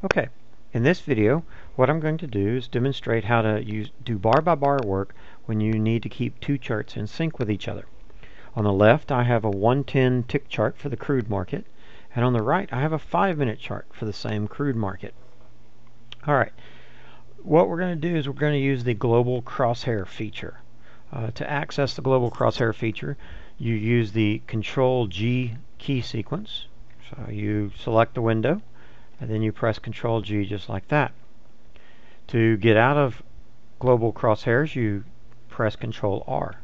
Okay, in this video what I'm going to do is demonstrate how to do bar by bar work when you need to keep two charts in sync with each other. On the left I have a 110 tick chart for the crude market, and on the right I have a 5-minute chart for the same crude market. Alright, what we're going to do is we're going to use the global crosshair feature. To access the global crosshair feature, you use the Control G key sequence. So you select the window and then you press Control G just like that. To get out of global crosshairs, you press Control R.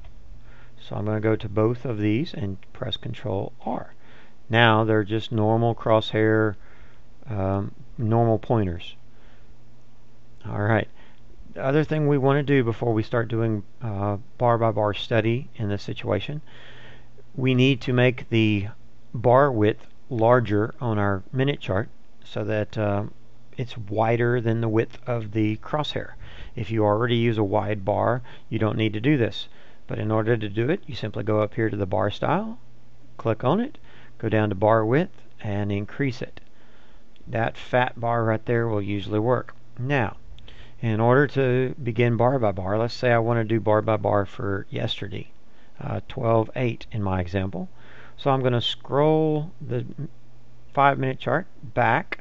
So I'm going to go to both of these and press Control R. Now they're just normal crosshair, normal pointers. Alright, the other thing we want to do before we start doing bar by bar study in this situation, we need to make the bar width larger on our minute chart so that it's wider than the width of the crosshair. If you already use a wide bar, you don't need to do this. But in order to do it, you simply go up here to the bar style, click on it, go down to bar width, and increase it. That fat bar right there will usually work. Now, in order to begin bar by bar, let's say I want to do bar by bar for yesterday, 12/8 in my example. So I'm going to scroll the 5-minute chart back.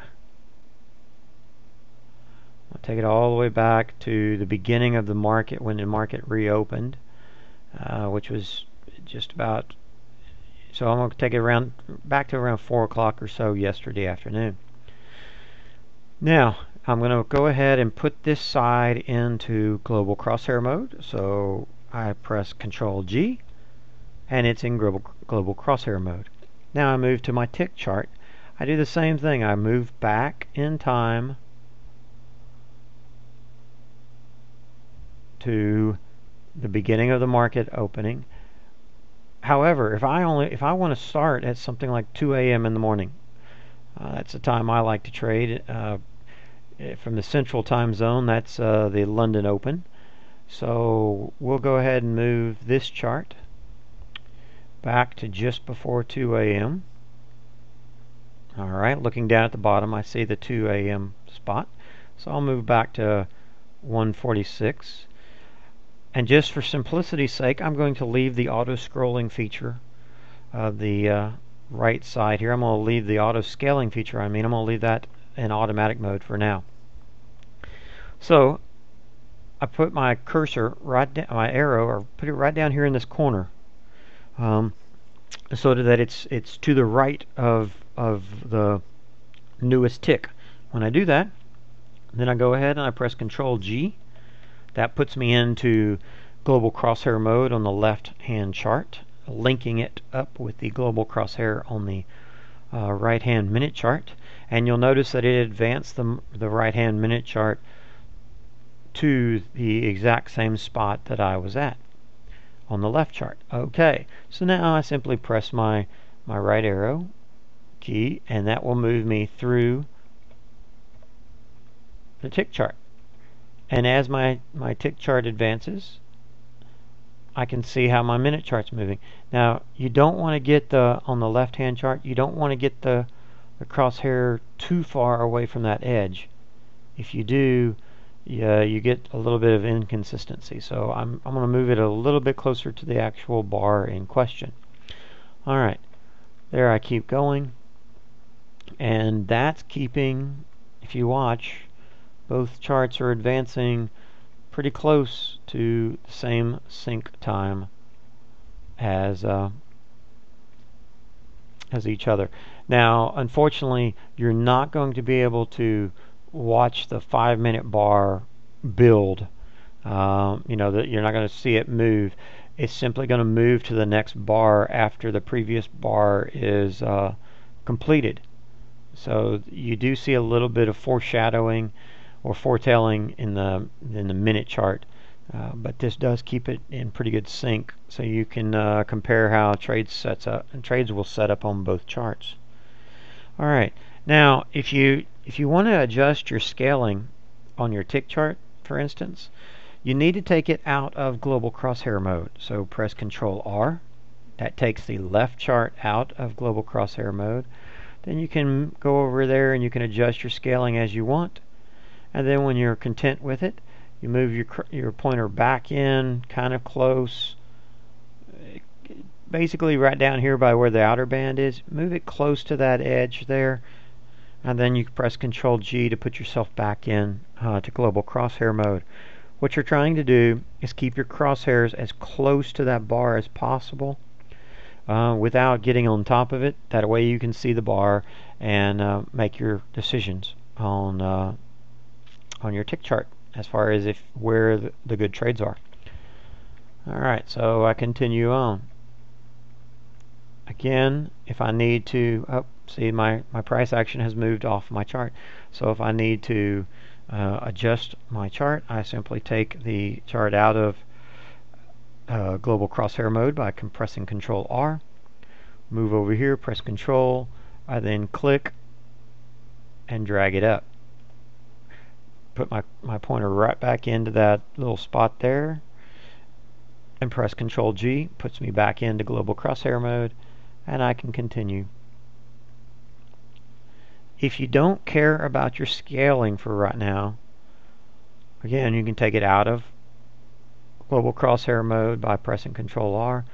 I'll take it all the way back to the beginning of the market when the market reopened, which was just about, so I'm going to take it back to around 4 o'clock or so yesterday afternoon. Now I'm going to go ahead and put this side into global crosshair mode. So I press Control G and it's in global crosshair mode. Now I move to my tick chart. I do the same thing. I move back in time to the beginning of the market opening. However, if I want to start at something like 2 a.m. in the morning, that's the time I like to trade. From the central time zone, that's the London Open. So we'll go ahead and move this chart back to just before 2 a.m. Alright, looking down at the bottom I see the 2 a.m. spot. So I'll move back to 146. And just for simplicity's sake, I'm going to leave the auto scrolling feature of the right side here. I'm going to leave the auto scaling feature. I'm going to leave that in automatic mode for now. So I put my cursor right down, my arrow, or put it right down here in this corner, so that it's to the right of the newest tick. When I do that, then I go ahead and I press Control G. That puts me into global crosshair mode on the left hand chart, linking it up with the global crosshair on the right hand minute chart. And you'll notice that it advanced the right hand minute chart to the exact same spot that I was at on the left chart. Okay, so now I simply press my right arrow key and that will move me through the tick chart. And as my tick chart advances, I can see how my minute chart's moving. Now, you don't want to get on the left hand chart, you don't want to get the crosshair too far away from that edge. If you do, you get a little bit of inconsistency. So I'm going to move it a little bit closer to the actual bar in question. Alright, there I keep going. And that's keeping, if you watch, both charts are advancing pretty close to the same sync time as each other. Now, unfortunately, you're not going to be able to watch the 5-minute bar build. You're not going to see it move. It's simply going to move to the next bar after the previous bar is completed. So you do see a little bit of foreshadowing or foretelling in the minute chart, but this does keep it in pretty good sync, so you can compare how trades will set up on both charts. All right, now if you want to adjust your scaling on your tick chart, for instance, you need to take it out of global crosshair mode. So press Control R. That takes the left chart out of global crosshair mode. then you can go over there and you can adjust your scaling as you want. And then when you're content with it, you move your pointer back in kind of close, basically right down here by where the outer band is. Move it close to that edge there, and then you press Control G to put yourself back in to global crosshair mode. What you're trying to do is keep your crosshairs as close to that bar as possible without getting on top of it. That way you can see the bar and make your decisions on your tick chart as far as where the good trades are. Alright, so I continue on. Again, if I need to, see my price action has moved off my chart. So if I need to adjust my chart, I simply take the chart out of global crosshair mode by compressing Control R. Move over here, press Control, I then click and drag it up. Put my pointer right back into that little spot there and press Control G, puts me back into global crosshair mode, and I can continue. If you don't care about your scaling for right now, again, you can take it out of global crosshair mode by pressing Control R.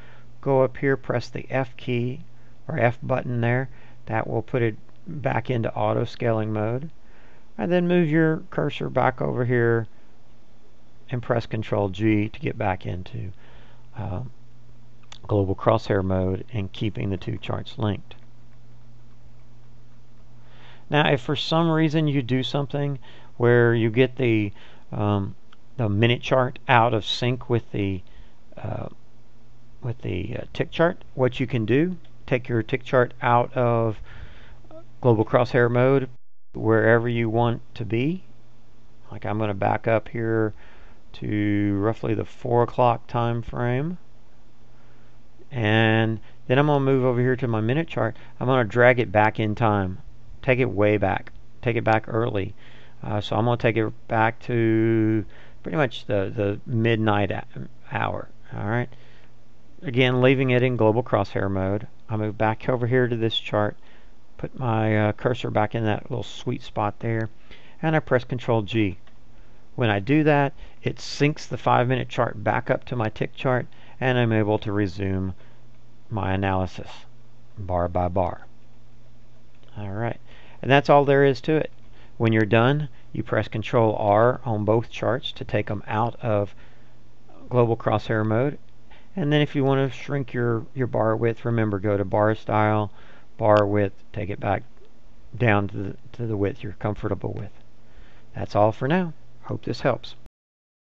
Go up here, press the F key or F button there. That will put it back into auto scaling mode. And then move your cursor back over here and press Control G to get back into global crosshair mode and keeping the two charts linked. Now, if for some reason you do something where you get the minute chart out of sync with the tick chart, what you can do, take your tick chart out of global crosshair mode wherever you want to be. Like I'm going to back up here to roughly the 4 o'clock time frame, and then I'm going to move over here to my minute chart. I'm going to drag it back in time, take it way back, take it back early. So I'm going to take it back to pretty much the midnight hour. Alright, again leaving it in global crosshair mode. I move back over here to this chart, put my cursor back in that little sweet spot there, and I press Control G. When I do that, it syncs the 5-minute chart back up to my tick chart, and I'm able to resume my analysis bar by bar. Alright, and that's all there is to it. When you're done, you press Control R on both charts to take them out of global crosshair mode. And then if you want to shrink your bar width, remember, go to bar style, bar width, take it back down to the width you're comfortable with. That's all for now. Hope this helps.